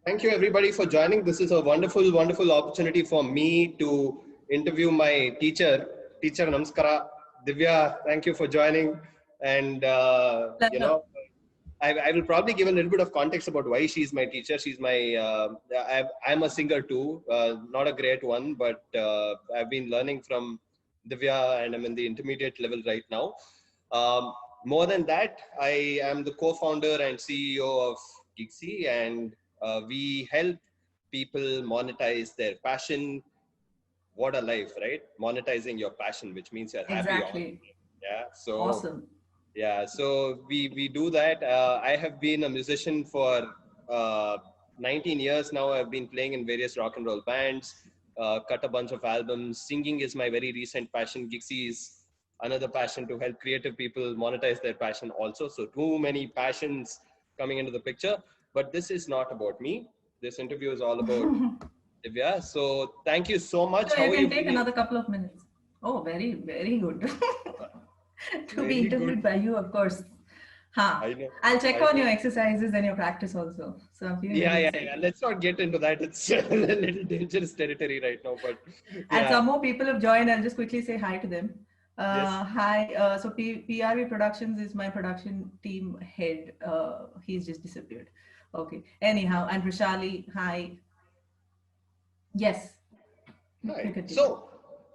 Thank you everybody for joining. This is a wonderful, wonderful opportunity for me to interview my teacher, Teacher Namaskara. Divya, thank you for joining. And, Pleasure. I will probably give a little bit of context about why she's my teacher. She's my, I'm a singer too, not a great one, but I've been learning from Divya and I'm in the intermediate level right now. Um, More than that, I am the co-founder and CEO of Gixi, and we help people monetize their passion. What a life, right? Monetizing your passion, which means you're happy all the Exactly. time. Yeah. So Awesome. yeah, so we do that. I have been a musician for uh, 19 years now. I've been playing in various rock and roll bands, cut a bunch of albums. Singing is my very recent passion. Gixi is another passion to help creative people monetize their passion also. So too many passions coming into the picture. But this is not about me. This interview is all about Divya. So thank you so much. So How you are you can take feeling? another couple of minutes. Oh, very, very good. To be Very good. interviewed by you, of course. Huh. I know. I'll check I on know. your exercises and your practice also. So I'm feeling Yeah, very yeah, yeah. excited. Let's not get into that. It's a little dangerous territory right now, but And yeah, some more people have joined. I'll just quickly say hi to them. yes. Hi. PRV Productions is my production team head. He's just disappeared. Okay. Anyhow, and Rishali, hi. Yes, you Hi. continue. So,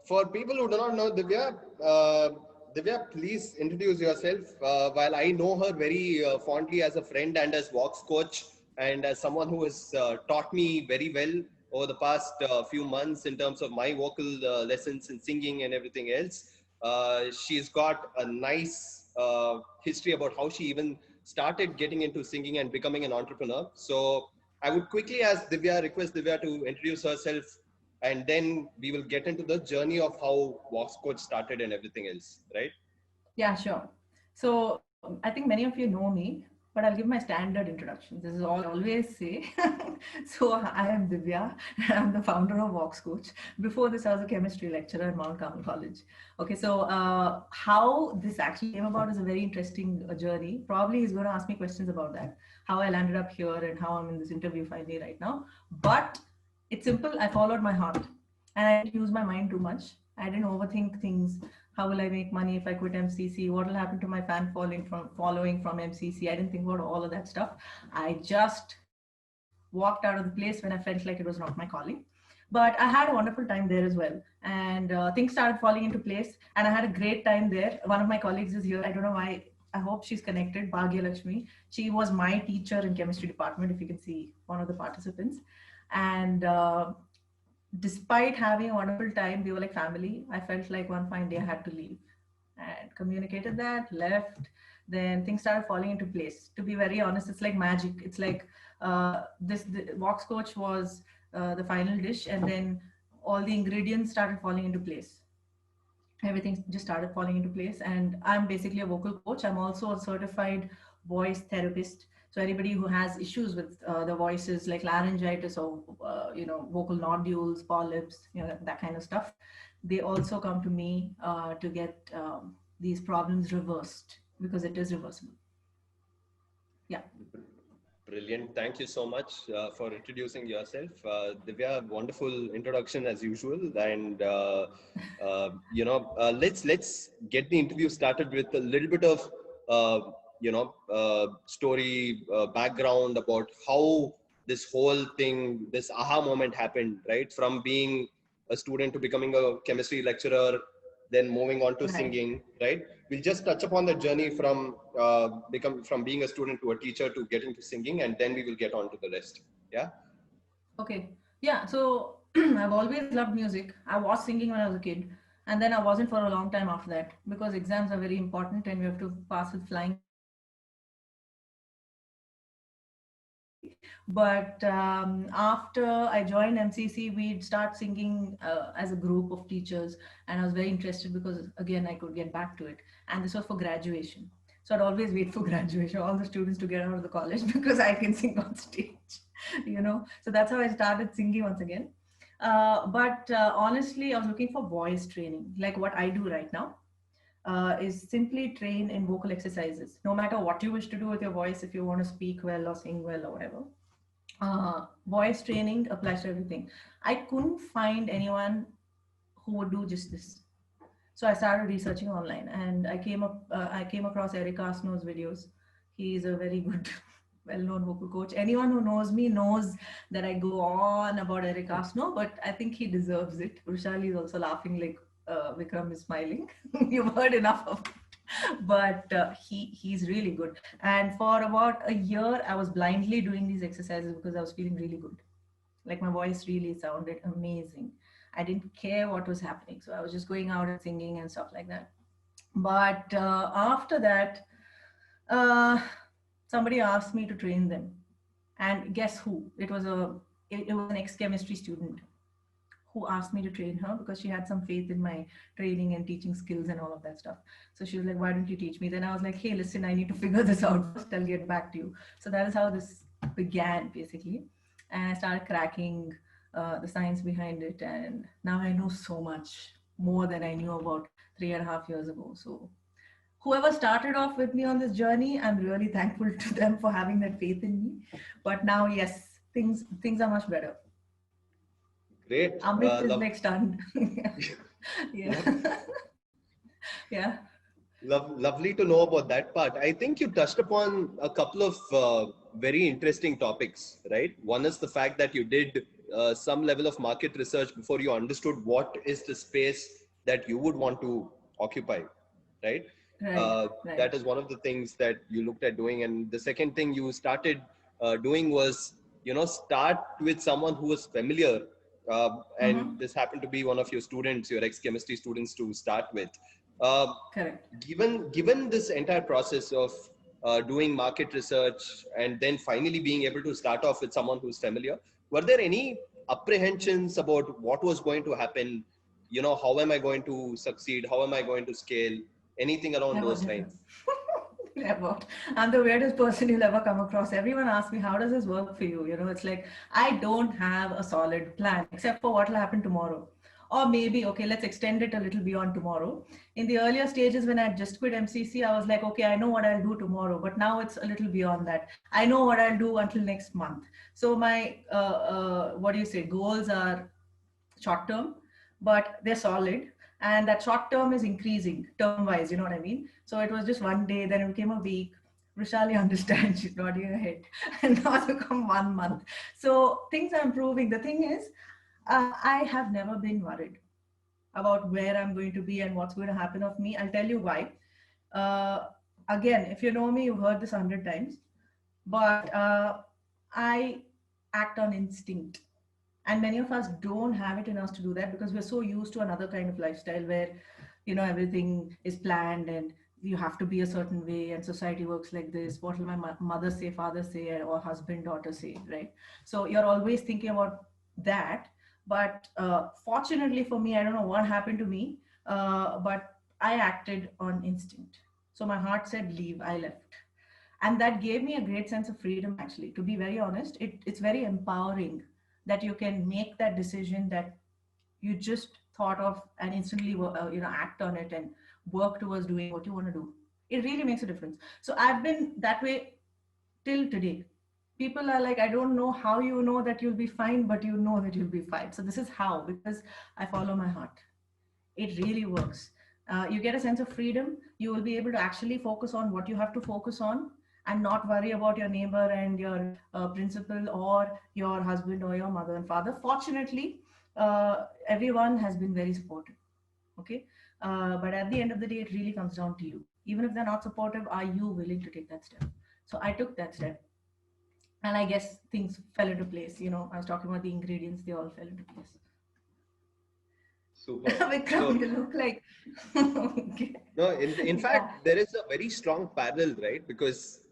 for people who do not know Divya, please introduce yourself. While I know her very fondly as a friend and as Vox coach, and as someone who has taught me very well over the past few months in terms of my vocal lessons and singing and everything else, she's got a nice history about how she even started getting into singing and becoming an entrepreneur. So, I would quickly request Divya to introduce herself, and then we will get into the journey of how Vox Coach started and everything else, right? Yeah, sure. So I think many of you know me, but I'll give my standard introduction. This is all I always say. So I am Divya. I'm the founder of Vox Coach. Before this, I was a chemistry lecturer at Mount Carmel College. Okay, so how this actually came about is a very interesting journey. Probably he's going to ask me questions about that, how I landed up here and how I'm in this interview finally right now. But it's simple. I followed my heart and I didn't use my mind too much. I didn't overthink things. How will I make money if I quit MCC? What will happen to my following from MCC? I didn't think about all of that stuff. I just walked out of the place when I felt like it was not my calling. But I had a wonderful time there as well, and things started falling into place. And I had a great time there. One of my colleagues is here. I don't know why. I hope she's connected. Bhagya Lakshmi. She was my teacher in chemistry department. If you can see one of the participants, and despite having a wonderful time, we were like family. I felt like one fine day I had to leave and communicated that, left. Then things started falling into place. To be very honest, it's like magic. It's like the Vox Coach was the final dish, and then all the ingredients started falling into place. Everything just started falling into place. And I'm basically a vocal coach. I'm also a certified voice therapist. So anybody who has issues with the voices, like laryngitis or vocal nodules, polyps, that kind of stuff, they also come to me to get these problems reversed, because it is reversible. Yeah. Brilliant. Thank you so much for introducing yourself. Divya, wonderful introduction as usual. And, let's get the interview started with a little bit of, story background about how this whole thing, this aha moment happened, right? From being a student to becoming a chemistry lecturer, then moving on to Right. singing, right? We'll just touch upon the journey from from being a student to a teacher to getting to singing, and then we will get on to the rest. Yeah. Okay. Yeah. So I've always loved music. I was singing when I was a kid, and then I wasn't for a long time after that, because exams are very important and we have to pass with flying colors. So I was not able to sing properly. But after I joined MCC, we'd start singing as a group of teachers, and I was very interested because again I could get back to it. And this was for graduation. So I'd always wait for graduation, all the students to get out of the college because I can sing on stage. So that's how I started singing once again. But honestly, I was looking for voice training, like what I do right now. Is simply train in vocal exercises, no matter what you wish to do with your voice, if you want to speak well or sing well or whatever. Voice training applies to everything. I couldn't find anyone who would do just this. So I started researching online, and I came across Eric Asno's videos. He's a very good, well-known vocal coach. Anyone who knows me knows that I go on about Eric Asno, but I think he deserves it. Rushali is also laughing like Vikram is smiling. You've heard enough of it. But he's really good. And for about a year, I was blindly doing these exercises because I was feeling really good. Like my voice really sounded amazing. I didn't care what was happening. So I was just going out and singing and stuff like that. But after that, uh, somebody asked me to train them. And guess who? It was an ex-chemistry student who asked me to train her because she had some faith in my training and teaching skills and all of that stuff. So she was like, why don't you teach me? Then I was like, hey, listen, I need to figure this out first. I'll get back to you. So that is how this began, basically. And I started cracking the science behind it. And now I know so much more than I knew about 3.5 years ago. So whoever started off with me on this journey, I'm really thankful to them for having that faith in me. But now, yes, things are much better. Great. Amit is like stunned. Yeah. Yeah. Lovely to know about that part. I think you touched upon a couple of very interesting topics, right? One is the fact that you did some level of market research before you understood what is the space that you would want to occupy, right? Right. That is one of the things that you looked at doing. And the second thing you started doing was, start with someone who was familiar. And this happened to be one of your students, your ex-chemistry students to start with. Uh, Correct. given this entire process of doing market research and then finally being able to start off with someone who's familiar, were there any apprehensions about what was going to happen? How am I going to succeed? How am I going to scale? Anything around Never, those never. lines? Never. I'm the weirdest person you'll ever come across. Everyone asks me, how does this work for you? It's like, I don't have a solid plan except for what will happen tomorrow. Or maybe, okay, let's extend it a little beyond tomorrow. In the earlier stages, when I just quit MCC, I was like, okay, I know what I'll do tomorrow. But now it's a little beyond that. I know what I'll do until next month. So my, what do you say, goals are short term, but they're solid. And that short term is increasing term wise, you know what I mean? So it was just one day, then it became a week. Rishali understands, she's nodding her head. And now it's become 1 month. So things are improving. The thing is, I have never been worried about where I'm going to be and what's going to happen of me. I'll tell you why. Uh, Again, if you know me, you've heard this 100 times, but I act on instinct. And many of us don't have it in us to do that because we're so used to another kind of lifestyle where, everything is planned and you have to be a certain way and society works like this. What will my mother say, father say, or husband, daughter say, right? So you're always thinking about that. But fortunately for me, I don't know what happened to me, but I acted on instinct. So my heart said leave, I left. And that gave me a great sense of freedom, actually. To be very honest, it's very empowering that you can make that decision that you just thought of and instantly act on it and work towards doing what you want to do. It really makes a difference. So I've been that way till today. People are like, I don't know how you know that you'll be fine, but you know that you'll be fine. So this is how, because I follow my heart. It really works. You get a sense of freedom. You will be able to actually focus on what you have to focus on and not worry about your neighbor and your principal or your husband or your mother and father. Fortunately, everyone has been very supportive. Okay. But at the end of the day, it really comes down to you. Even if they're not supportive, are you willing to take that step? So I took that step. And I guess things fell into place. I was talking about the ingredients, they all fell into place. Super. Vikram, you look like. Okay. No, in Yeah. fact, there is a very strong parallel, right? Because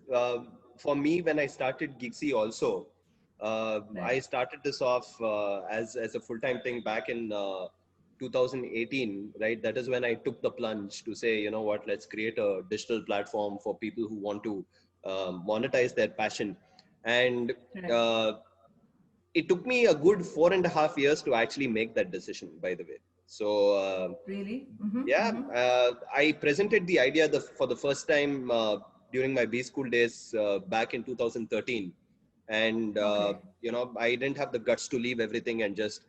for me, when I started Geeksy also, Right. I started this off as a full-time thing back in 2018, right? That is when I took the plunge to say, you know what, let's create a digital platform for people who want to monetize their passion. And Right. it took me a good 4.5 years to actually make that decision, by the way. So Really? Mm-hmm, yeah, mm-hmm. I presented the idea for the first time during my B school days back in 2013. and Okay. I didn't have the guts to leave everything and just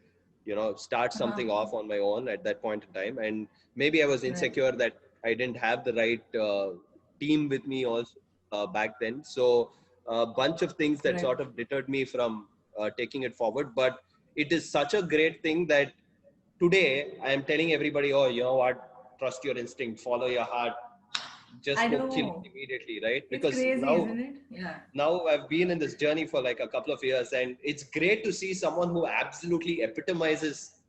start Uh-huh. something off on my own at that point in time. And maybe I was Right. insecure that I didn't have the right team with me also back then. So a bunch of things that Right. sort of deterred me from taking it forward. But it is such a great thing that today I am telling everybody, oh, you know what, trust your instinct, follow your heart, I just go kill it know. immediately, right? It's Because crazy, isn't it? Yeah. now I've been in this journey for like a couple of years, and it's great to see someone who absolutely epitomizes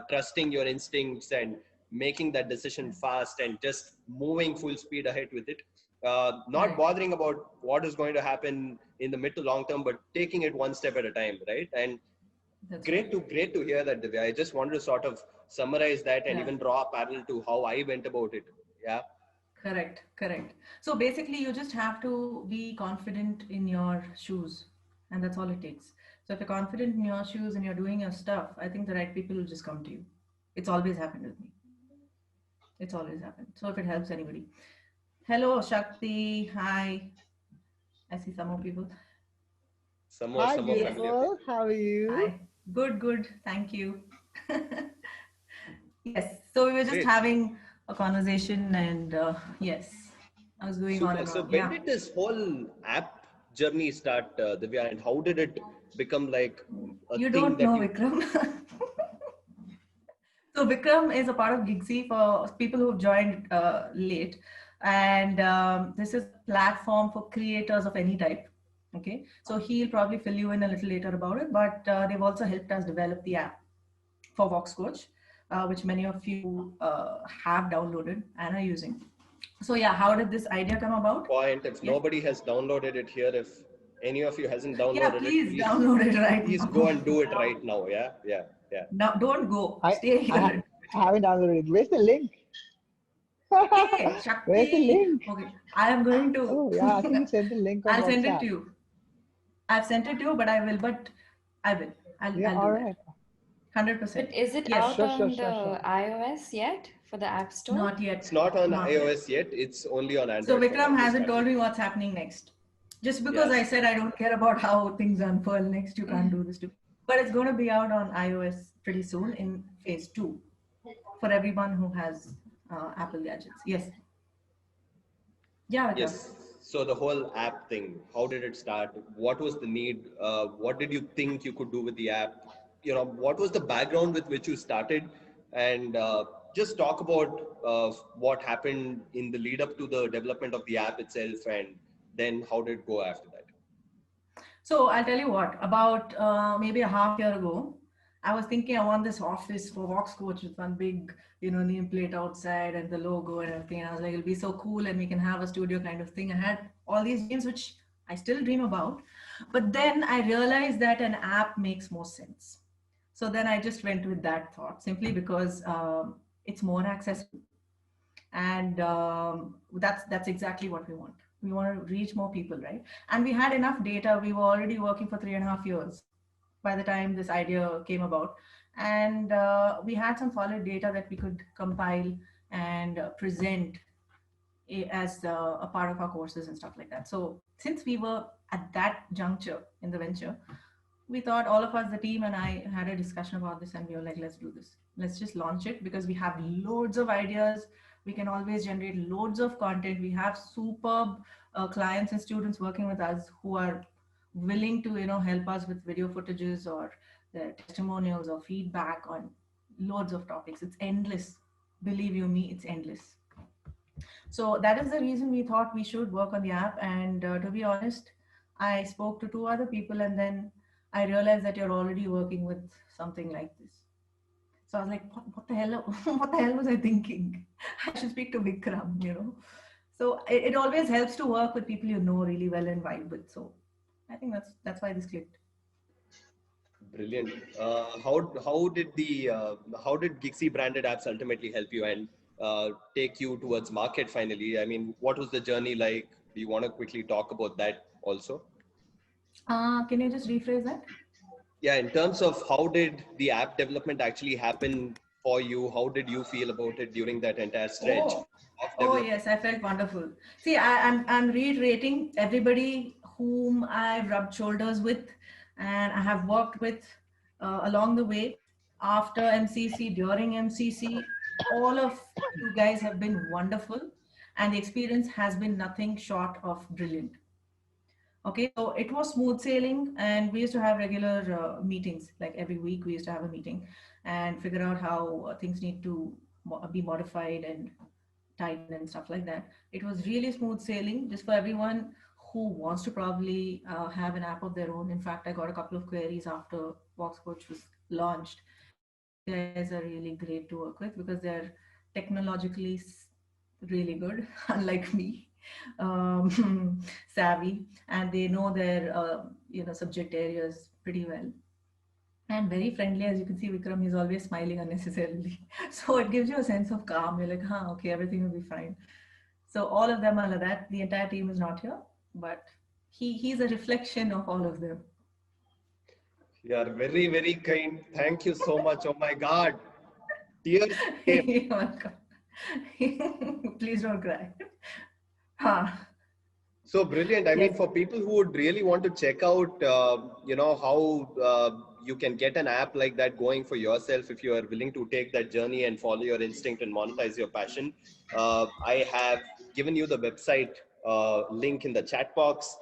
trusting your instincts and making that decision fast and just moving full speed ahead with it. Not Right. bothering about what is going to happen in the mid to long term, but taking it one step at a time, right? And That's right. great to hear that, Divya. I just wanted to sort of summarize that and Yeah. even draw a parallel to how I went about it. Yeah. Correct. Correct. So basically, you just have to be confident in your shoes, and that's all it takes. So if you're confident in your shoes and you're doing your stuff, I think the right people will just come to you. It's always happened with me. It's always happened. So if it helps anybody. Hello, Shakti. Hi. I see some more people. Hi, Some more Yes. familiar beautiful. faces. How are you? Hi. Good, good. Thank you. Yes. So we were just Great. having a conversation, and yes, I was going on Super. and So on. when Yeah. did this whole app journey start, Divya, and how did it become like a You thing don't that know you? Vikram. So Vikram is a part of Gigsy for people who've joined late, and this is a platform for creators of any type. Okay, so he'll probably fill you in a little later about it, but they've also helped us develop the app for Vox Coach, which many of you have downloaded and are using. So yeah, how did this idea come about? Point. If Yes. nobody has downloaded it here, if any of you hasn't Yeah, downloaded it, please download it right please go now. and do it right now. Yeah, yeah, yeah. Now, don't go. I Stay I, ha- here. I haven't downloaded it. Where's the link? Hey, Where's the Shakti. link? Okay, I am going to. Oh yeah, I think you sent the link on I'll send it to WhatsApp. you. I've sent it to you, but I will. But I will. Yeah, I'll all do that. right. 100%. But is it Yes. out Sure, sure, on sure, sure. the iOS yet for the App Store? Not yet. It's not on Not yet. iOS yet. It's only on So Android from my Vikram hasn't told understanding. me what's happening next. Just because Yeah. I said I don't care about how things unfurl next, you can't do this too. But it's going to be out on iOS pretty soon in phase 2 for everyone who has Apple gadgets. Yes. Yeah, Vikram. Yes. So the whole app thing, how did it start? What was the need? What did you think you could do with the app? What was the background with which you started? And just talk about what happened in the lead up to the development of the app itself, and then how did it go after that? So I'll tell you what, about maybe a half year ago, I was thinking I want this office for Vox Coach with one big, nameplate outside and the logo and everything. And I was like, it'll be so cool and we can have a studio kind of thing. I had all these dreams, which I still dream about. But then I realized that an app makes more sense. So then I just went with that thought simply because it's more accessible. And that's exactly what we want. We want to reach more people, right? And we had enough data. We were already working for 3.5 years by the time this idea came about, and we had some solid data that we could compile and present as a part of our courses and stuff like that. So since we were at that juncture in the venture, we thought, all of us, the team and I, had a discussion about this, and we were like, let's do this. Let's just launch it because we have loads of ideas. We can always generate loads of content. We have superb clients and students working with us who are willing to, help us with video footages or the testimonials or feedback on loads of topics. It's endless. Believe you me, it's endless. So that is the reason we thought we should work on the app. And to be honest, I spoke to 2 other people, and then I realized that you're already working with something like this. So I was like, what the hell? What the hell was I thinking? I should speak to Vikram. So it always helps to work with people you know really well and vibe with. So I think that's why this clicked. Brilliant. How did Gixie branded apps ultimately help you and take you towards market finally? I mean, what was the journey like? Do you want to quickly talk about that also? Can you just rephrase that? Yeah, in terms of how did the app development actually happen for you? How did you feel about it during that entire stretch Oh, of oh development? yes, I felt wonderful. See, I'm reiterating, everybody whom I've rubbed shoulders with and I have worked with along the way, after MCC, during MCC, all of you guys have been wonderful, and the experience has been nothing short of brilliant. Okay, so it was smooth sailing, and we used to have regular meetings. Like every week, we used to have a meeting and figure out how things need to be modified and tighten and stuff like that. It was really smooth sailing, just for everyone who wants to probably have an app of their own. In fact, I got a couple of queries after VoxCoach was launched. These guys are really great to work with because they're technologically really good, unlike me, savvy, and they know their subject areas pretty well. And very friendly, as you can see, Vikram, he's always smiling unnecessarily. So it gives you a sense of calm. You're like, huh, okay, everything will be fine. So all of them are like that. The entire team is not here, but he's a reflection of all of them. You are very, very kind. Thank you so much. Oh my God. Tears came. You're welcome. Please don't cry. Huh. So brilliant. I mean, for people who would really want to check out, how you can get an app like that going for yourself, if you are willing to take that journey and follow your instinct and monetize your passion, I have given you the website link in the chat box.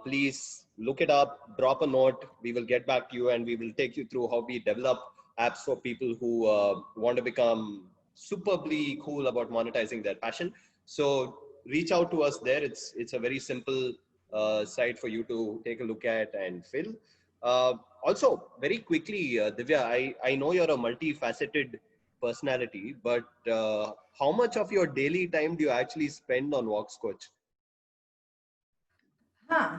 Please look it up, drop a note. We will get back to you and we will take you through how we develop apps for people who want to become superbly cool about monetizing their passion. So reach out to us there. It's a very simple site for you to take a look at and fill. Also, very quickly, Divya, I know you're a multifaceted personality, but how much of your daily time do you actually spend on VoxCoach? Huh.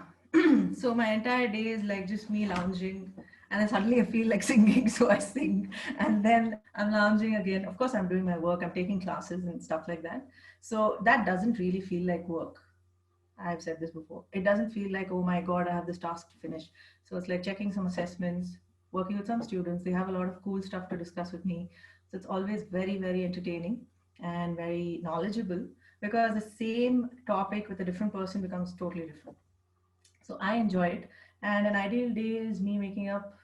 So my entire day is like just me lounging, and then suddenly I feel like singing, so I sing, and then I'm lounging again. Of course, I'm doing my work, I'm taking classes and stuff like that. So that doesn't really feel like work. I've said this before. It doesn't feel like, oh my God, I have this task to finish. So it's like checking some assessments, working with some students. They have a lot of cool stuff to discuss with me. So it's always very, very entertaining and very knowledgeable, because the same topic with a different person becomes totally different. So I enjoy it. And an ideal day is me waking up,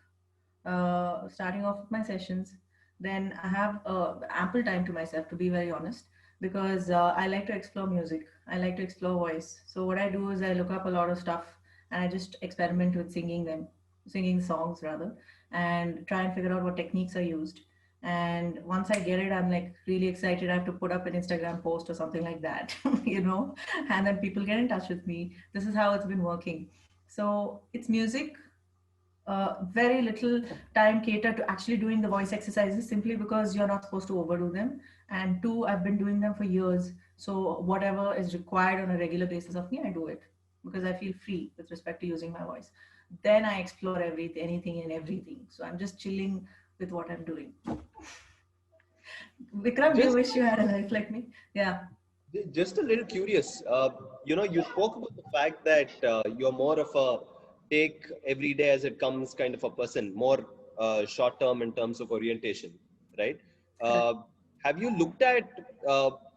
starting off with my sessions. Then I have ample time to myself, to be very honest, because I like to explore music. I like to explore voice. So what I do is I look up a lot of stuff and I just experiment with singing songs rather, and try and figure out what techniques are used. And once I get it, I'm like really excited. I have to put up an Instagram post or something like that, and then people get in touch with me. This is how it's been working. So it's music, very little time catered to actually doing the voice exercises, simply because you're not supposed to overdo them. And two, I've been doing them for years. So whatever is required on a regular basis of me, I do it because I feel free with respect to using my voice. Then I explore anything and everything. So I'm just chilling with what I'm doing. Vikram, do you wish you had a life like me? Yeah. Just a little curious. You spoke about the fact that you're more of a take every day as it comes kind of a person, more short term in terms of orientation, right? Uh, have you looked at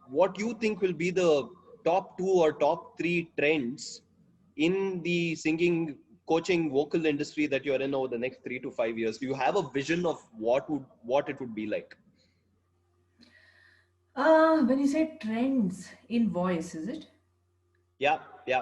what you think will be the top two or top three trends in the singing, coaching, vocal industry that you're in over the next 3 to 5 years? Do you have a vision of what it would be like? When you say trends in voice, is it? Yeah, yeah.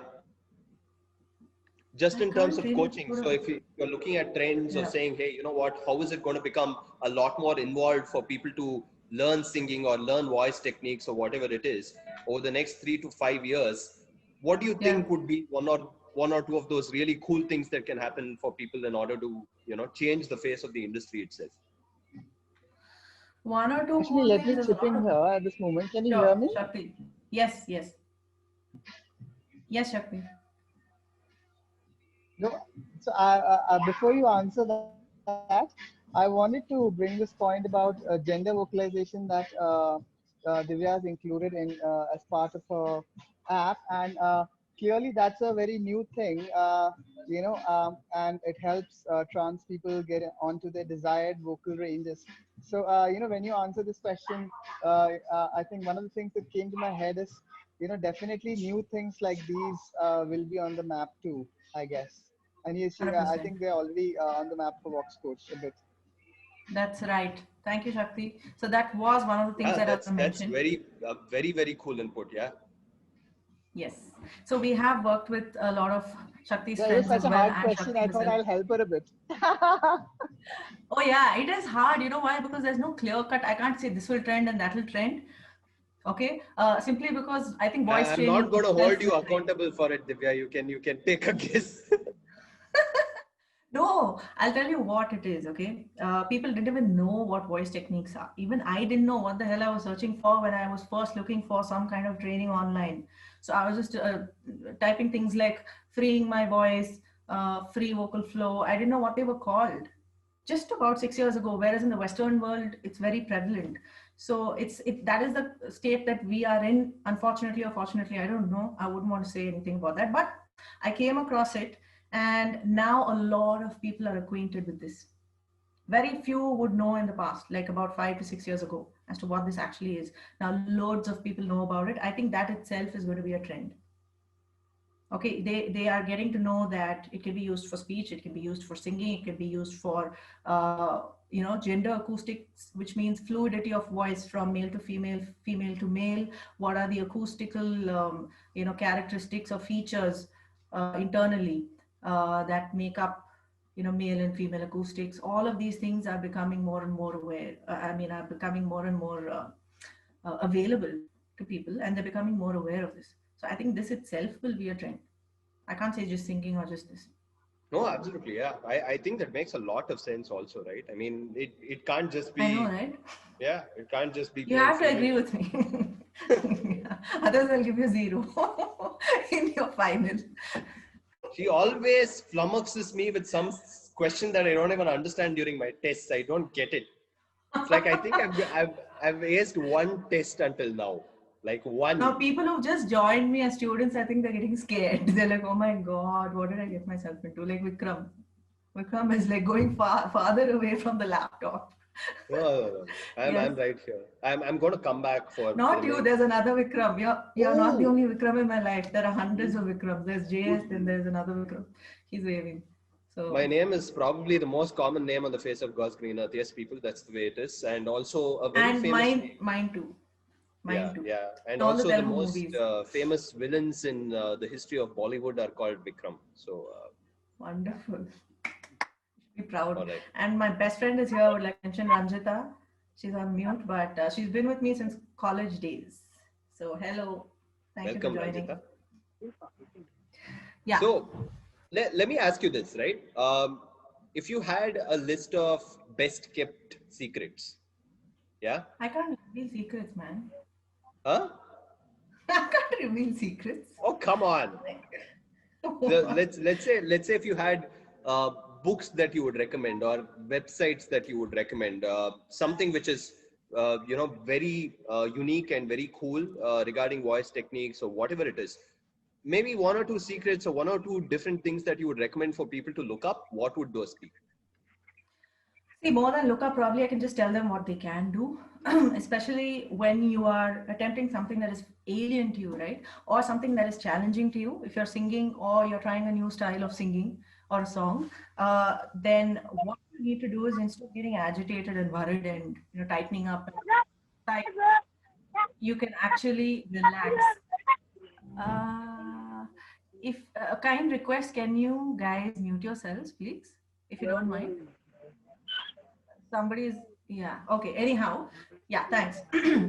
Just I in terms can't of really coaching. put So a, if you're looking at trends or yeah. saying, hey, you know what, how is it going to become a lot more involved for people to learn singing or learn voice techniques or whatever it is over the next 3 to 5 years, what do you Yeah. think would be one or two of those really cool things that can happen for people in order to, change the face of the industry itself? One or two Actually, cool let things. me There's a chip lot in of. here at this moment. Can you hear Sure, me? Shakti. Yes, yes. Yes, Shakti. No. So, before you answer that, I wanted to bring this point about gender vocalization that Divya has included in as part of her app, and clearly that's a very new thing. And it helps trans people get onto their desired vocal ranges. So, when you answer this question, I think one of the things that came to my head is definitely new things like these will be on the map too, I guess. And yes, I 100%. think they're already on the map for Vox Coach a bit. That's right. Thank you, Shakti. So that was one of the things Yeah, that I that's mentioned. very cool input. Yeah. Yes. So we have worked with a lot of Shakti's That was friends such as a well hard and question. Shakti I thought herself. I'll help her a bit. Oh yeah, it is hard. You know why? Because there's no clear cut. I can't say this will trend and that will trend. Okay. Simply because I think voice I'm training not going to itself hold you will trend. accountable for it, Divya. You can take a guess. No, I'll tell you what it is, okay? People didn't even know what voice techniques are. Even I didn't know what the hell I was searching for when I was first looking for some kind of training online. So I was just typing things like freeing my voice, free vocal flow. I didn't know what they were called just about 6 years ago, whereas in the Western world, it's very prevalent. So that is the state that we are in, unfortunately or fortunately, I don't know. I wouldn't want to say anything about that, but I came across it, and now a lot of people are acquainted with this. Very few would know in the past, like about 5 to 6 years ago, as to what this actually is. Now, loads of people know about it. I think that itself is going to be a trend. Okay, they are getting to know that it can be used for speech, it can be used for singing, it can be used for gender acoustics, which means fluidity of voice from male to female, female to male. What are the acoustical characteristics or features internally that make up male and female acoustics. All of these things are becoming more and more aware, are becoming more and more available to people, and they're becoming more aware of this. So I think this itself will be a trend. I can't say just singing or just this. No, absolutely. Yeah. I think that makes a lot of sense also, right? I mean, it can't just I know, be, right? yeah, it can't just be You plain have to singing. agree with me. Yeah. Otherwise, I'll give you 0 in your final. She always flummoxes me with some question that I don't even understand during my tests. I don't get it. It's like I think I've aced one test until now. Like Now, one. people who just joined me as students, I think they're getting scared. They're like, oh my God, what did I get myself into? Like Vikram. Vikram is like going farther away from the laptop. No. I'm Yes. right here. I'm going to come back for Not you, filming. there's another Vikram. You're not the Oh, only Vikram in my life. There are hundreds of Vikrams. There's JS, then there's another Vikram. He's waving. my So, name is probably the most common name on the face of God's green earth. Yes, people, that's the way it is. And also a very and famous name. mine too. Yeah, Mine too. yeah. And In all the also the Telugu most movies. famous villains in the history of Bollywood are called Vikram. So, Wonderful. Be proud. all right. And my best friend is here. I would like to mention Ranjita. She's on mute, but she's been with me since college days. So, hello. Thank you for Welcome, joining. Ranjita. Yeah. So, let me ask you this, right? If you had a list of best kept secrets, yeah? I can't reveal secrets, man. Huh? I can't reveal secrets. Oh, come on. Let's say if you had books that you would recommend or websites that you would recommend, something which is very unique and very cool regarding voice techniques or whatever it is. Maybe one or two secrets or one or two different things that you would recommend for people to look up. What would those be? See, more than look up, probably I can just tell them what they can do, especially when you are attempting something that is alien to you, right? Or something that is challenging to you. If you're singing or you're trying a new style of singing or a song, then what you need to do is, instead of getting agitated and worried and tightening up, tight, you can actually relax. If a kind request, can you guys mute yourselves, please, if you don't mind? Somebody's, yeah, okay, anyhow, yeah, thanks.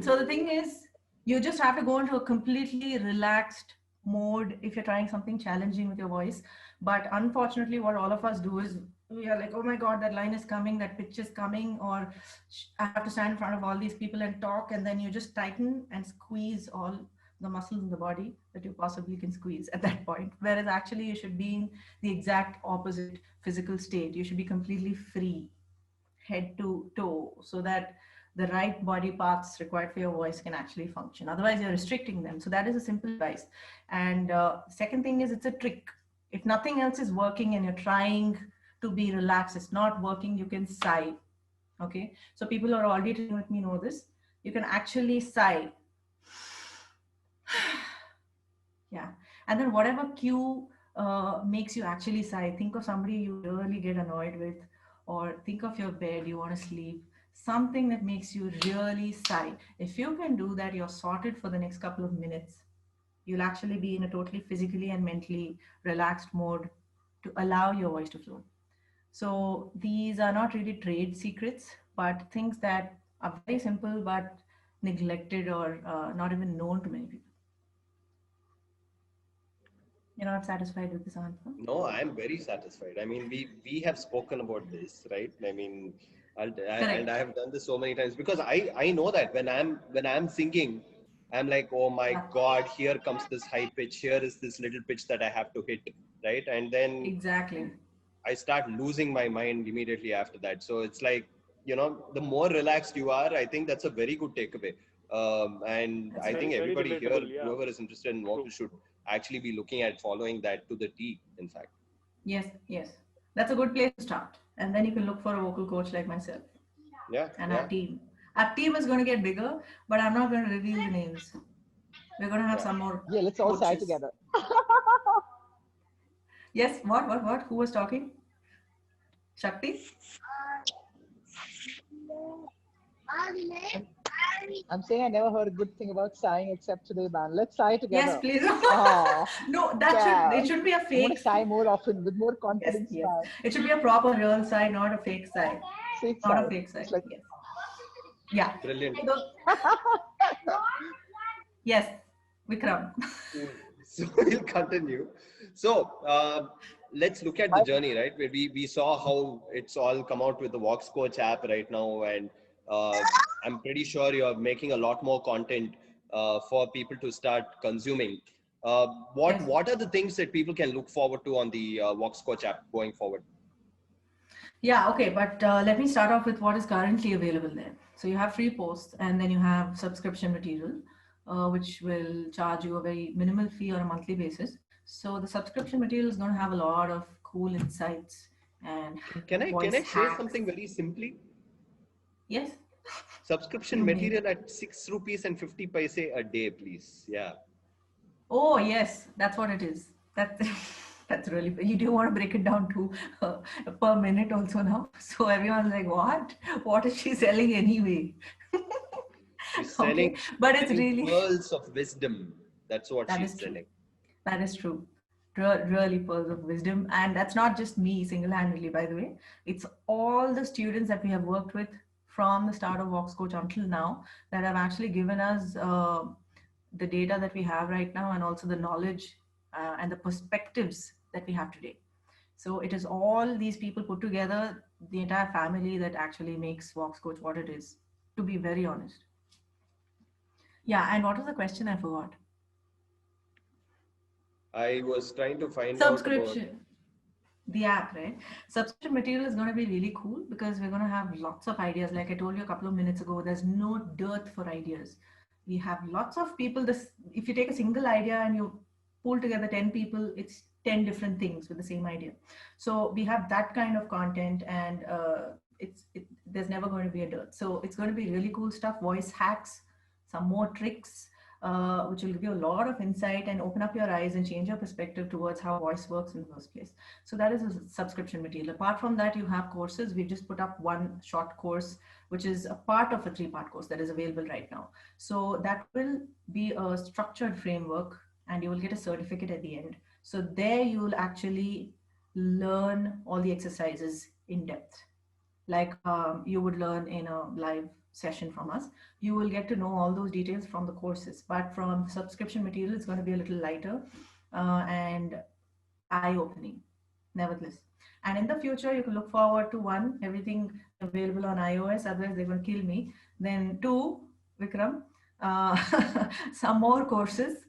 So the thing is, you just have to go into a completely relaxed mode if you're trying something challenging with your voice. But unfortunately, what all of us do is we are like, oh my God, that line is coming, that pitch is coming, or I have to stand in front of all these people and talk, and then you just tighten and squeeze all the muscles in the body that you possibly can squeeze at that point. Whereas actually you should be in the exact opposite physical state. You should be completely free, head to toe, so that the right body parts required for your voice can actually function. Otherwise, you're restricting them. So that is a simple advice. And second thing is, it's a trick. If nothing else is working and you're trying to be relaxed, it's not working, you can sigh. Okay. So people who are already training with me know this. You can actually sigh. Yeah. And then whatever cue makes you actually sigh, think of somebody you really get annoyed with, or think of your bed, you want to sleep, something that makes you really sigh. If you can do that, you're sorted for the next couple of minutes. You'll actually be in a totally physically and mentally relaxed mode to allow your voice to flow. So these are not really trade secrets, but things that are very simple but neglected or not even known to many people. You're not satisfied with this answer? No, I'm very satisfied. I mean, we have spoken about this, right? I mean, and Correct. I have done this so many times because I know that when I'm singing, I'm like, oh my Yeah, God, here comes this high pitch. Here is this little pitch that I have to hit, right? And then exactly. I start losing my mind immediately after that. So it's like, the more relaxed you are, I think that's a very good takeaway. And That's I right. think Very everybody here, relatable. Yeah. whoever is interested in True. vocal, should actually be looking at following that to the T, in fact. Yes, yes. That's a good place to start. And then you can look for a vocal coach like myself Yeah, and yeah, our team. Our team is going to get bigger, but I'm not going to reveal the names. We're going to have yeah. some more Yeah, let's all sigh coaches. together. Yes, what? Who was talking? Shakti? I'm saying I never heard a good thing about sighing except today, man. Let's sigh Yes, together. please. Oh, No, yeah. it should be a I want fake. to sigh more often with more Yes, confidence, yes. man. It should be a proper real sigh, not a fake sigh. Fake Not a sigh. fake sigh. It's like, Yes. Yeah. Brilliant. Yes, Vikram. Cool. So we'll continue. So let's look at the journey, right? Where we saw how it's all come out with the Vox Coach app right now, and uh, I'm pretty sure you're making a lot more content for people to start consuming. What Yes. what are the things that people can look forward to on the Vox Coach app going forward? Yeah, okay, but let me start off with what is currently available there. So you have free posts, and then you have subscription material, which will charge you a very minimal fee on a monthly basis. So the subscription material is going to have a lot of cool insights and Can I voice say hacks. something very simply? Yes, Subscription you may. material at 6 rupees and 50 paise a day, please. Yeah. Oh, yes, that's what it is. That that's really. You do want to break it down to per minute also now. So everyone's like, "What? What is she selling anyway?" She's Okay, selling, but it's selling really pearls of wisdom. That's what that she's is true. selling. That is true. Really pearls of wisdom, and that's not just me single-handedly. By the way, it's all the students that we have worked with from the start of Vox Coach until now that have actually given us the data that we have right now, and also the knowledge and the perspectives that we have today. So it is all these people put together, the entire family, that actually makes Vox Coach what it is, to be very honest. Yeah, and what was the question? I forgot. I was trying to find out about. Subscription. The app, right? Subscription material is going to be really cool because we're going to have lots of ideas. Like I told you a couple of minutes ago, there's no dearth for ideas. We have lots of people. This, if you take a single idea and you pull together 10 people, it's 10 different things with the same idea. So we have that kind of content, and there's never going to be a dearth. So it's going to be really cool stuff, voice hacks, some more tricks, which will give you a lot of insight and open up your eyes and change your perspective towards how voice works in the first place. So that is a subscription material. Apart from that, you have courses. We've just put up one short course, which is a part of a 3-part course that is available right now. So that will be a structured framework, and you will get a certificate at the end. So there you will actually learn all the exercises in depth, like you would learn in a live session from us. You will get to know all those details from the courses, but from subscription material, it's going to be a little lighter and eye-opening, nevertheless. And in the future, you can look forward to one, everything available on iOS, otherwise they're going to kill me. Then two, Vikram, uh, some more courses,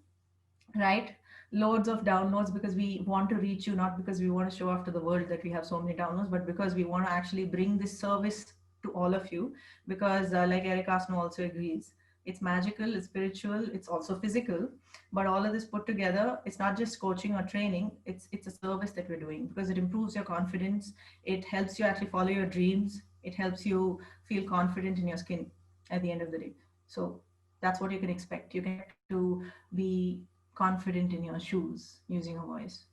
right? Loads of downloads, because we want to reach you, not because we want to show off to the world that we have so many downloads, but because we want to actually bring this service to all of you. Because like Eric Asno also agrees, it's magical, it's spiritual, it's also physical, but all of this put together, it's not just coaching or training, it's a service that we're doing, because it improves your confidence, it helps you actually follow your dreams, it helps you feel confident in your skin at the end of the day. So that's what you can expect. You get to be confident in your shoes using a voice.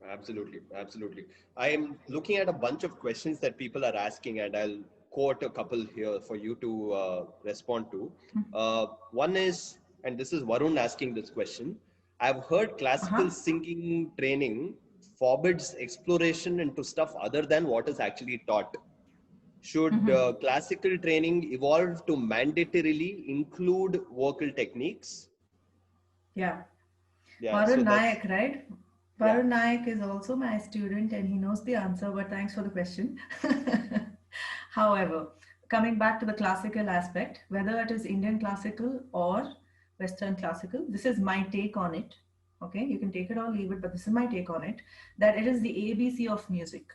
Absolutely, absolutely. I am looking at a bunch of questions that people are asking, and I'll quote a couple here for you to respond to. One is, and this is Varun asking this question. I've heard classical Uh-huh. singing training forbids exploration into stuff other than what is actually taught. Should Mhm. classical training evolve to mandatorily include vocal techniques? Yeah. Yeah, so Varun that's, Nayak, right? yeah. Varun Nayak is also my student and he knows the answer, but thanks for the question. However, coming back to the classical aspect, whether it is Indian classical or Western classical, this is my take on it. Okay, you can take it or leave it, but this is my take on it, that it is the ABC of music.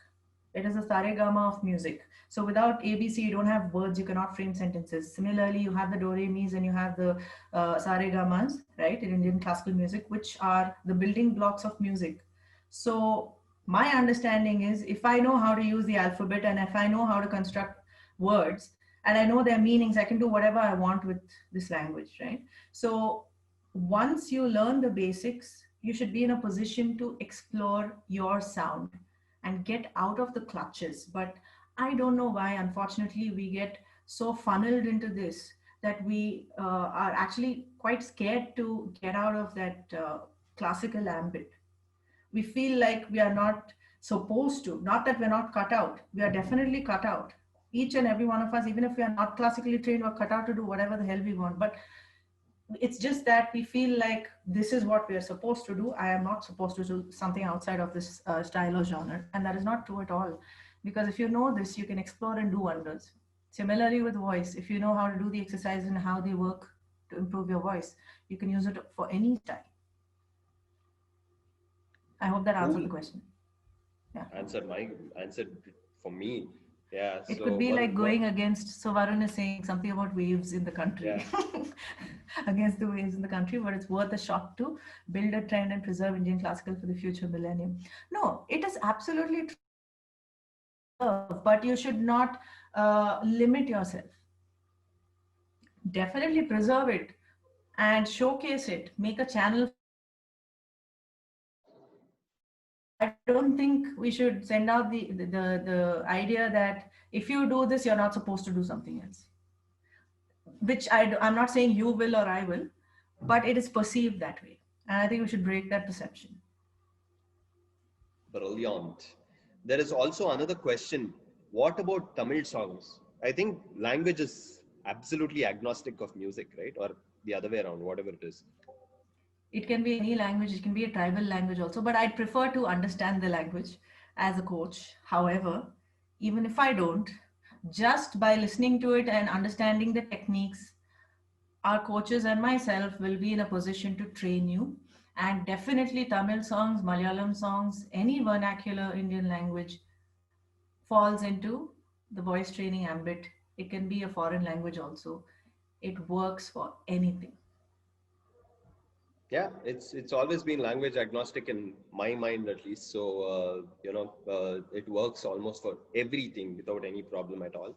It is a saregama of music. So without ABC, you don't have words, you cannot frame sentences. Similarly, you have the do re mi's and you have the saregamas, right, in Indian classical music, which are the building blocks of music. So my understanding is, if I know how to use the alphabet and if I know how to construct words and I know their meanings, I can do whatever I want with this language, right? So once you learn the basics, you should be in a position to explore your sound and get out of the clutches. But I don't know why, unfortunately, we get so funneled into this that we are actually quite scared to get out of that classical ambit. We feel like we are not supposed to, not that we're not cut out, we are definitely cut out. Each and every one of us, even if we are not classically trained, we're cut out to do whatever the hell we want. But it's just that we feel like this is what we are supposed to do. I am not supposed to do something outside of this style or genre. And that is not true at all. Because if you know this, you can explore and do wonders. Similarly with voice, if you know how to do the exercises and how they work to improve your voice, you can use it for any style. I hope that answered Cool. the question. Yeah. Answer for me. Yeah. It could So be like what? going against, so Varun is saying something about waves in the Yeah. country, against the waves in the country, but it's worth a shot to build a trend and preserve Indian classical for the future millennium. No, it is absolutely true, but you should not limit yourself. Definitely preserve it and showcase it, make a channel. I don't think we should send out the idea that if you do this, you're not supposed to do something else. Which I'm not saying you will or I will, but it is perceived that way. And I think we should break that perception. Brilliant. There is also another question. What about Tamil songs? I think language is absolutely agnostic of music, right? Or the other way around, whatever it is. It can be any language, it can be a tribal language also, but I'd prefer to understand the language as a coach. However, even if I don't, just by listening to it and understanding the techniques, our coaches and myself will be in a position to train you. And definitely Tamil songs, Malayalam songs, any vernacular Indian language falls into the voice training ambit. It can be a foreign language also. It works for anything. Yeah, it's always been language agnostic in my mind at least. So it works almost for everything without any problem at all.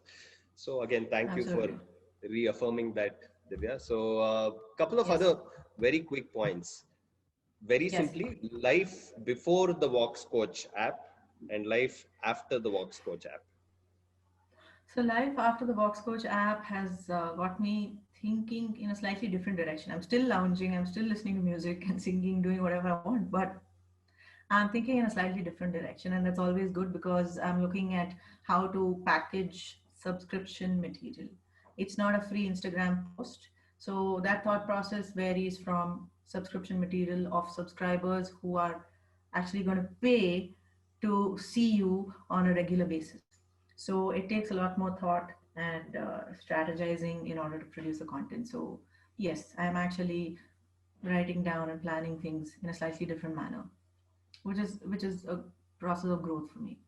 So again, thank you for Absolutely. reaffirming that, Divya. So a couple of Yes. other very quick points. Very Yes. simply, life before the Vox Coach app and life after the Vox Coach app. So life after the Vox Coach app has got me thinking in a slightly different direction. I'm still lounging, I'm still listening to music and singing, doing whatever I want, but I'm thinking in a slightly different direction. And that's always good because I'm looking at how to package subscription material. It's not a free Instagram post. So that thought process varies from subscription material of subscribers who are actually going to pay to see you on a regular basis. So it takes a lot more thought and strategizing in order to produce the content. So yes, I'm actually writing down and planning things in a slightly different manner, which is a process of growth for me.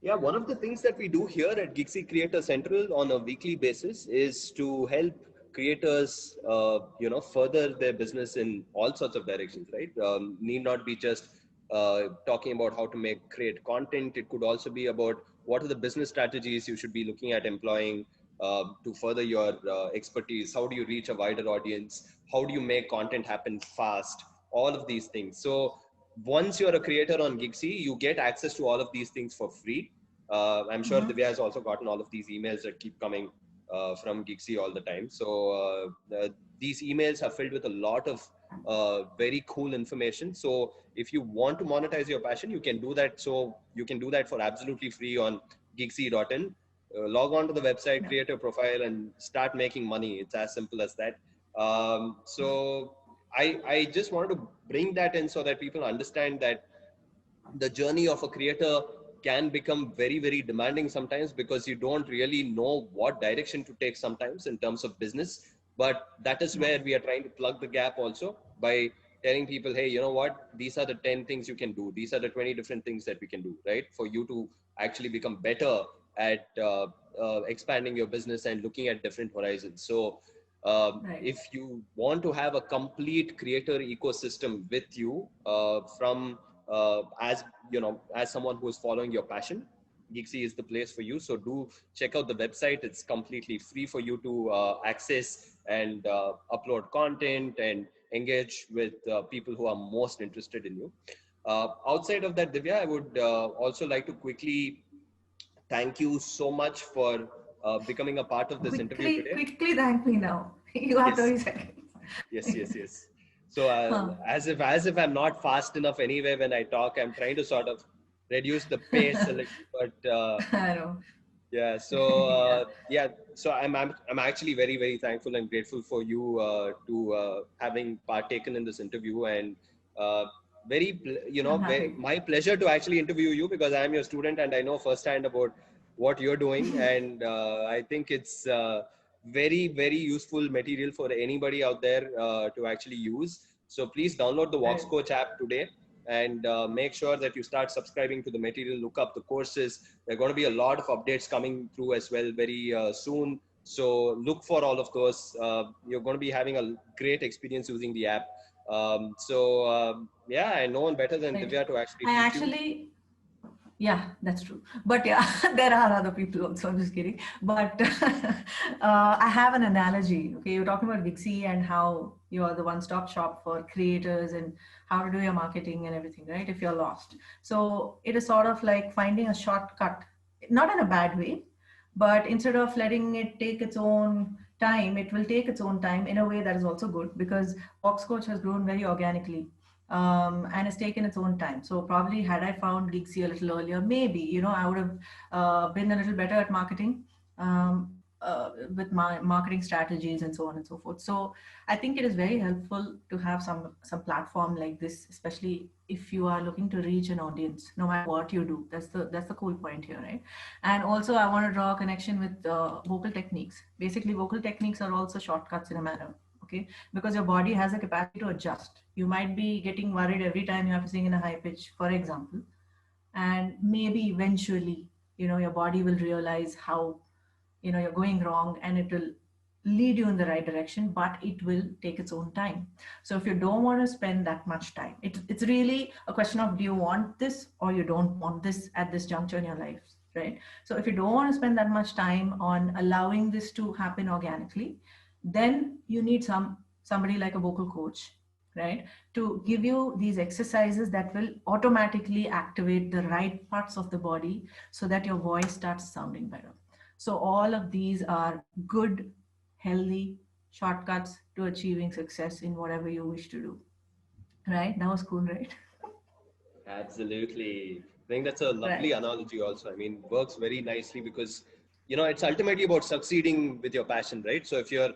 Yeah, one of the things that we do here at Gixie Creator Central on a weekly basis is to help creators, further their business in all sorts of directions, right? Need not be just talking about how to create content. It could also be about what are the business strategies you should be looking at employing to further your expertise. How do you reach a wider audience? How do you make content happen fast? all of these things. So once you're a creator on Gigsy, you get access to all of these things for free. I'm sure Divya has also gotten all of these emails that keep coming from Gigsy all the time. So these emails are filled with a lot of very cool information. So if you want to monetize your passion, you can do that. So you can do that for absolutely free on gigsy.in. Log on to the website, create a profile, and start making money. It's as simple as that. So I just wanted to bring that in so that people understand that the journey of a creator can become very, very demanding sometimes, because you don't really know what direction to take sometimes in terms of business. But that is where we are trying to plug the gap also by telling people, hey, you know what, these are the 10 things you can do. These are the 20 different things that we can do, right? For you to actually become better at expanding your business and looking at different horizons. So if you want to have a complete creator ecosystem with you, from as you know, as someone who is following your passion, Gigsy is the place for you. So do check out the website. It's completely free for you to access and upload content and engage with people who are most interested in you. Outside of that, Divya, I would also like to quickly thank you so much for becoming a part of this interview today. Quickly thank me now. You have Yes. 30 seconds. Yes. So as if I'm not fast enough anyway when I talk, I'm trying to sort of reduce the pace a little. But I know. yeah, so so I'm actually very, very thankful and grateful for you to having partaken in this interview, and I'm happy. my pleasure to actually interview you, because I'm your student and I know firsthand about what you're doing, and I think it's very, very useful material for anybody out there to actually use. So please download the Vox Coach app today, and make sure that you start subscribing to the material. Look up the courses. There are going to be a lot of updates coming through as well very soon. So look for all of those. You're going to be having a great experience using the app. Yeah, and no one better than Divya to actually teach you. Yeah, that's true. But yeah, there are other people also. I'm just kidding. But I have an analogy. Okay, you're talking about Gigsy and how you're the one-stop shop for creators and how to do your marketing and everything, right? If you're lost. So it is sort of like finding a shortcut, not in a bad way, but instead of letting it take its own time, it will take its own time in a way that is also good, because Vox Coach has grown very organically, and it's taken its own time. So probably had I found Gigsy a little earlier, maybe, I would have been a little better at marketing, with my marketing strategies and so on and so forth. So I think it is very helpful to have some platform like this, especially if you are looking to reach an audience, no matter what you do. That's the cool point here, right? And also I want to draw a connection with vocal techniques. Basically, vocal techniques are also shortcuts in a manner. Okay, because your body has a capacity to adjust. You might be getting worried every time you have to sing in a high pitch, for example, and maybe eventually, your body will realize how, you're going wrong, and it will lead you in the right direction, but it will take its own time. So if you don't want to spend that much time, it's really a question of, do you want this or you don't want this at this juncture in your life, right? So if you don't want to spend that much time on allowing this to happen organically, then you need somebody like a vocal coach, right, to give you these exercises that will automatically activate the right parts of the body so that your voice starts sounding better. So all of these are good, healthy shortcuts to achieving success in whatever you wish to do. Right? That was cool, right? Absolutely. I think that's a lovely Right. analogy also. I mean, works very nicely because, it's ultimately about succeeding with your passion, right? So if you're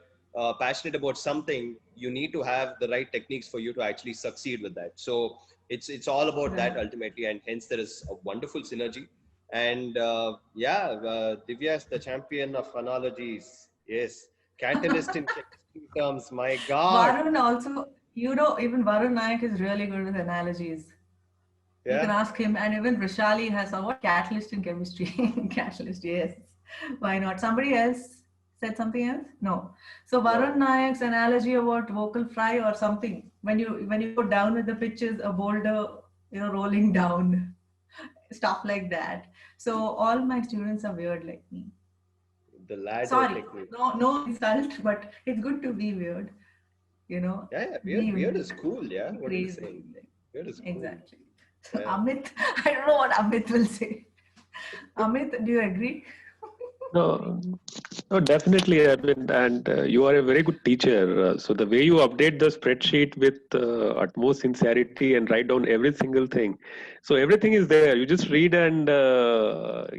passionate about something, you need to have the right techniques for you to actually succeed with that. So it's all about that Right. ultimately, and hence there is a wonderful synergy. And Divya is the champion of analogies. Yes, catalyst in chemistry terms. My God. Varun also, even Varun Nayak is really good with analogies. You can Yeah. ask him, and even Vrishali has a what catalyst in chemistry. Catalyst, yes. Why not? Somebody else said something else? No. So Varun No. Nayak's analogy about vocal fry or something. When you go down with the pitches, a boulder, rolling down, stuff like that. So all my students are weird like me. The ladder Sorry, technique. no insult, but it's good to be weird. you know, Yeah, be weird is unique, cool. Yeah, be what are you crazy. saying? Weird is cool. Exactly. So Yeah. Amit, I don't know what Amit will say. Amit, do you agree? No, no, definitely. I mean, and you are a very good teacher. So the way you update the spreadsheet with utmost sincerity and write down every single thing, so everything is there. You just read and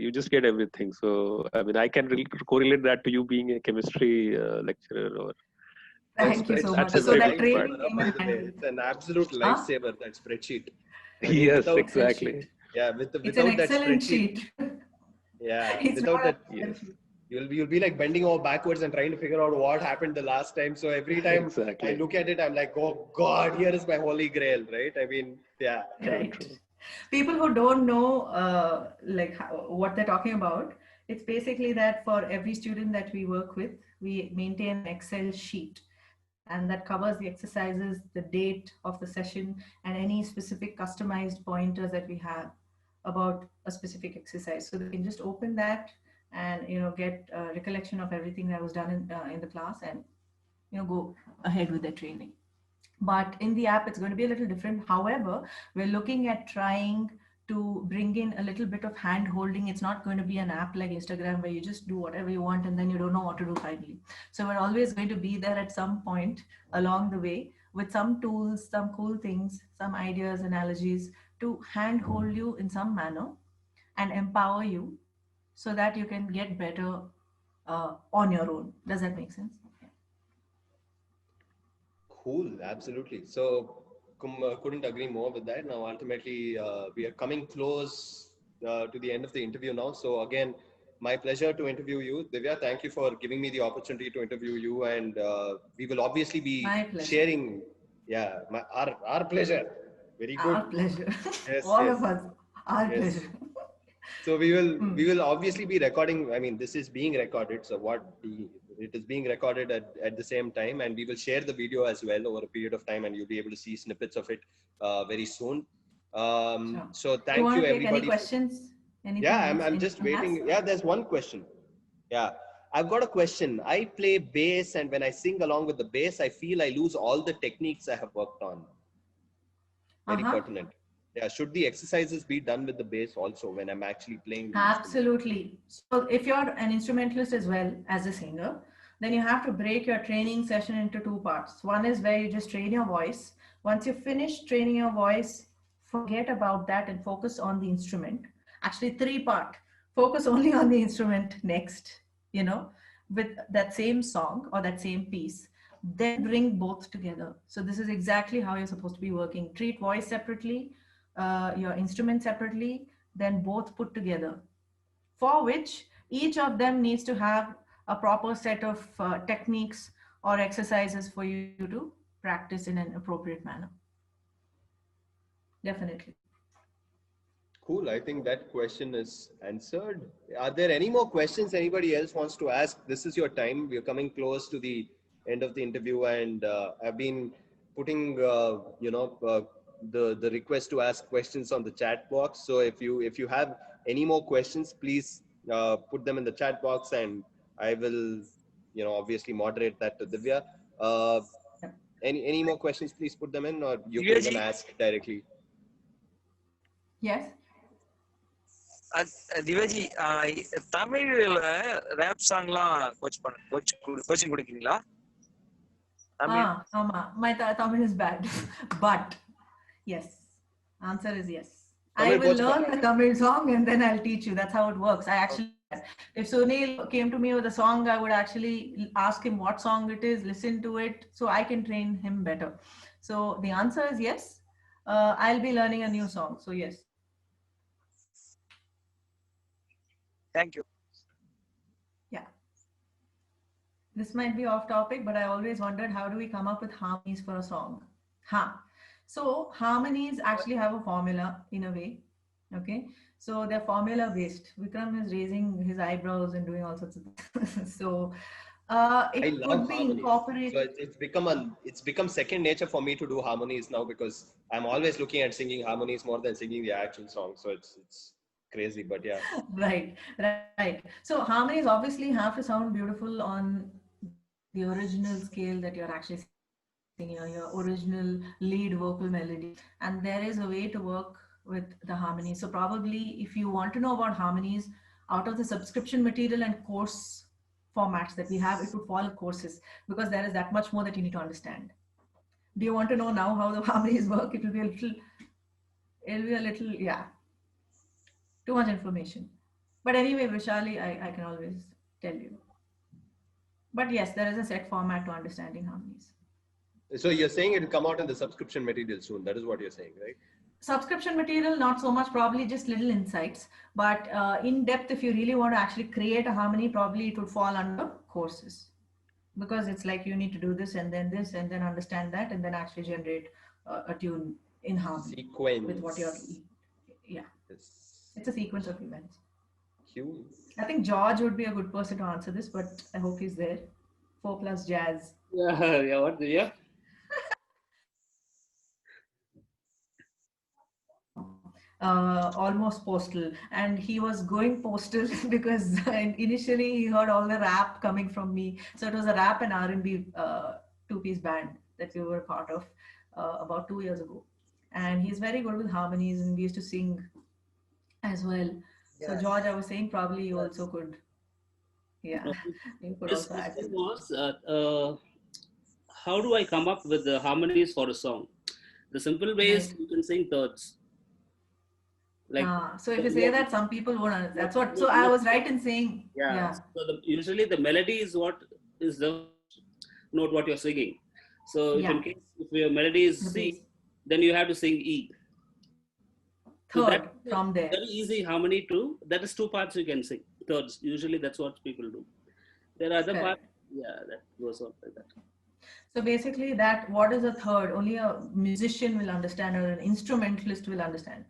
you just get everything. So I mean, I can correlate that to you being a chemistry lecturer, or That Thank you so spreadsheet much. that's a is So a very that good part. training lifesaver, came by in the way. handy. It's an absolute Huh? lifesaver, that spreadsheet. I mean, Yes, without, Excel sheet. exactly. yeah, It's an without that excellent spreadsheet, sheet. yeah, It's without not an that, Excel Yes, sheet. you'll be like bending over backwards and trying to figure out what happened the last time. So every time I exactly. look at it, I'm like, oh God, here is my holy grail, right? I mean, yeah. True, Right. true. People who don't know like what they're talking about, it's basically that for every student that we work with, we maintain an Excel sheet, and that covers the exercises, the date of the session, and any specific customized pointers that we have about a specific exercise. So they can just open that and get a recollection of everything that was done in the class, and go ahead with their training. But in the app, it's going to be a little different. However, we're looking at trying to bring in a little bit of hand holding. It's not going to be an app like Instagram where you just do whatever you want and then you don't know what to do finally. So we're always going to be there at some point along the way with some tools, some cool things, some ideas, analogies to hand hold you in some manner and empower you so that you can get better on your own. Does that make sense? Cool, absolutely. So couldn't agree more with that. Now, ultimately, we are coming close to the end of the interview now. So again, my pleasure to interview you, Divya. Thank you for giving me the opportunity to interview you, and we will obviously be My pleasure. sharing. Yeah, our pleasure. Very good. Our pleasure. Yes, All yes, of us. Our yes. pleasure. So we Hmm. will obviously be recording. I mean, this is being recorded. So it is being recorded at the same time, and we will share the video as well over a period of time, and you'll be able to see snippets of it very soon. Sure. So Do you thank want you to take any everybody. questions? Yeah, Anything else I'm just anyone has? waiting. Yeah, there's one question. Yeah, I've got a question. I play bass, and when I sing along with the bass, I feel I lose all the techniques I have worked on. Very Uh-huh. pertinent. Yeah, should the exercises be done with the bass also when I'm actually playing the instrument? Absolutely. So if you're an instrumentalist as well as a singer, then you have to break your training session into two parts. One is where you just train your voice. Once you finish training your voice, forget about that and focus on the instrument. Actually, three part. Focus only on the instrument next, with that same song or that same piece. Then bring both together. So this is exactly how you're supposed to be working. Treat voice separately, your instrument separately, then both put together, for which each of them needs to have a proper set of techniques or exercises for you to practice in an appropriate manner. Definitely. Cool. I think that question is answered. Are there any more questions anybody else wants to ask? This is your time. We're coming close to the end of the interview, and I've been putting, the request to ask questions on the chat box. So if you have any more questions, please put them in the chat box, and I will, obviously moderate that to Divya. Uh, any more questions? Please put them in, or you can even Divyaji, ask directly. Yes. திவாஜி தமிழ்ல rap சாங்லாம் coaching கொடுக்கீங்களா தமிழ்? My Tamil is bad, but yes, answer is yes. I Tamil will coach learn பண்ணலாம். the Tamil song and then I'll teach you. That's how it works. I actually, if Sunil came to me with a song, I would actually ask him what song it is, listen to it, so I can train him better. So the answer is yes. I'll be learning a new song. So yes. Thank you. Yeah. This might be off topic, but I always wondered, how do we come up with harmonies for a song? So harmonies actually have a formula in a way. Okay. So they're formula based. Vikram is raising his eyebrows and doing all sorts of things. So it I could love be harmonies. incorporated. So it's become second nature for me to do harmonies now, because I'm always looking at singing harmonies more than singing the actual song. So it's crazy, but yeah. Right. So harmonies obviously have to sound beautiful on the original scale that you're actually singing. your original lead vocal melody, and there is a way to work with the harmonies. So probably if you want to know about harmonies out of the subscription material and course formats that we have, it would fall courses, because there is that much more that you need to understand. Do you want to know now how the harmonies work? It'll be a little, yeah, too much information. But anyway, Vishali, I can always tell you. But yes, there is a set format to understanding harmonies. So you're saying it will come out in the subscription material soon. That is what you're saying, right? Subscription material, not so much, probably just little insights. But in depth, if you really want to actually create a harmony, probably it would fall under courses. Because it's like you need to do this and then understand that, and then actually generate a tune in harmony Sequence. with what you're, yeah. Yes. It's a sequence of events. Cute. I think George would be a good person to answer this, but I hope he's there. 4+ jazz. Yeah, what? Yeah. Almost postal, and he was going postal because initially he heard all the rap coming from me. So it was a rap and R&B two-piece band that we were part of about 2 years ago. And he's very good with harmonies, and we used to sing as well. So Yes. George, I was saying probably you also could. Yeah, you could This also add to question that. was, how do I come up with the harmonies for a song? The simple way is Right. you can sing thirds. Like So if you say that, some people won't understand. That's what. So I was right in saying. yeah. Yeah. So usually the melody is what is the note what you're singing. So if Yeah. in case if your melody is The C, bass. then you have to sing E. So Third that from there. very easy harmony too. That is 2 parts you can sing. Thirds. Usually that's what people do. There are other Correct. parts. Yeah, that goes on like that. So basically that what is a third, only a musician will understand or an instrumentalist will understand.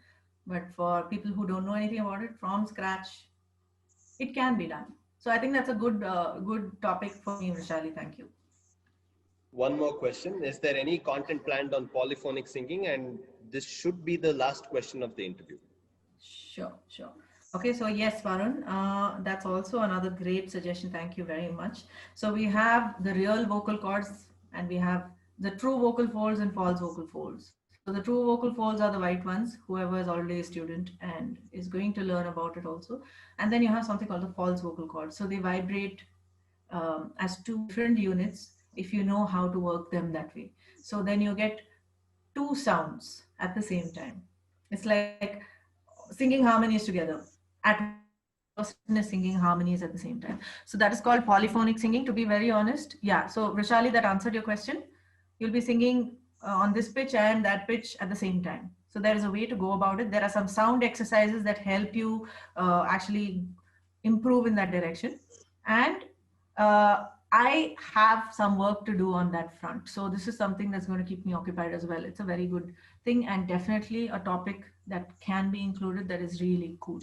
But for people who don't know anything about it from scratch, it can be done. So I think that's a good topic for me, Vishali. Thank you. One more question. Is there any content planned on polyphonic singing? And this should be the last question of the interview. Sure. Okay, so yes, Varun, that's also another great suggestion. Thank you very much. So we have the real vocal cords and we have the true vocal folds and false vocal folds. So the true vocal folds are the white ones, whoever is already a student and is going to learn about it also. And then you have something called the false vocal cords. So they vibrate as 2 different units if you know how to work them that way. So then you get 2 sounds at the same time. It's like singing harmonies together. At person is singing harmonies at the same time. So that is called polyphonic singing, to be very honest. Yeah. So Vishali, that answered your question. You'll be singing on this pitch and that pitch at the same time. So there is a way to go about it. There are some sound exercises that help you actually improve in that direction. And I have some work to do on that front. So this is something that's going to keep me occupied as well. It's a very good thing and definitely a topic that can be included that is really cool.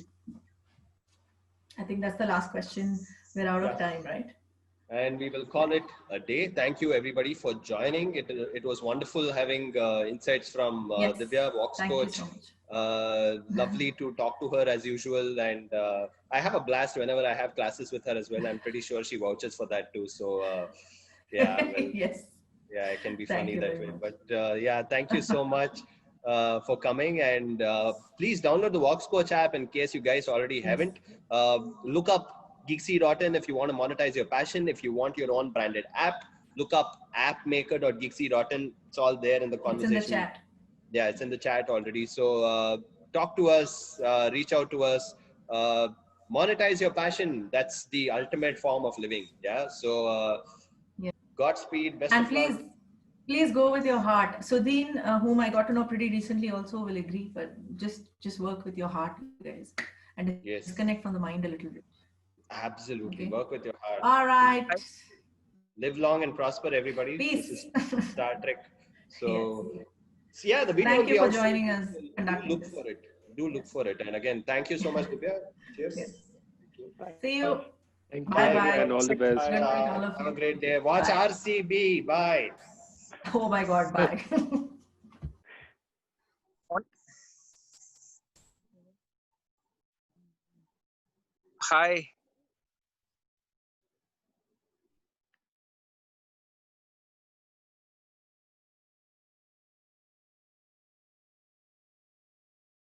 I think that's the last question. We're out of time, right? And we will call it a day. Thank you everybody for joining. It was wonderful having insights from Yes. Divya, Vox Thank Coach. you so much. Lovely to talk to her as usual. And I have a blast whenever I have classes with her as well. I'm pretty sure she vouches for that too. So yeah, well, Yes. yeah, it can be Thank funny you that very way. much. But yeah, thank you so much for coming. And please download the Vox Coach app in case you guys already haven't. Look up Geeksy.in if you want to monetize your passion. If you want your own branded app, look up appmaker.geeksy.in. It's all there in the conversation. It's in the chat. Yeah, it's in the chat already. So talk to us, reach out to us, monetize your passion. That's the ultimate form of living. Yeah. So Yeah. Godspeed, best And of luck. please go with your heart. Sudheen, whom I got to know pretty recently, also will agree. But just work with your heart, guys, and Yes. disconnect from the mind a little bit. Absolutely. Okay. Work with your heart. All right. Live long and prosper, everybody. Peace. This is Star Trek. So, so yeah, the video Thank will be you for out soon. joining us, Do conducting look this. for it. Do look for it. And again, thank you so much, Divya. Cheers. Yes. See you. Thank Bye you bye. and all the best. Good night, all of Have a you. great day. Watch Bye. RCB. Bye. Oh my God. Bye. Hi.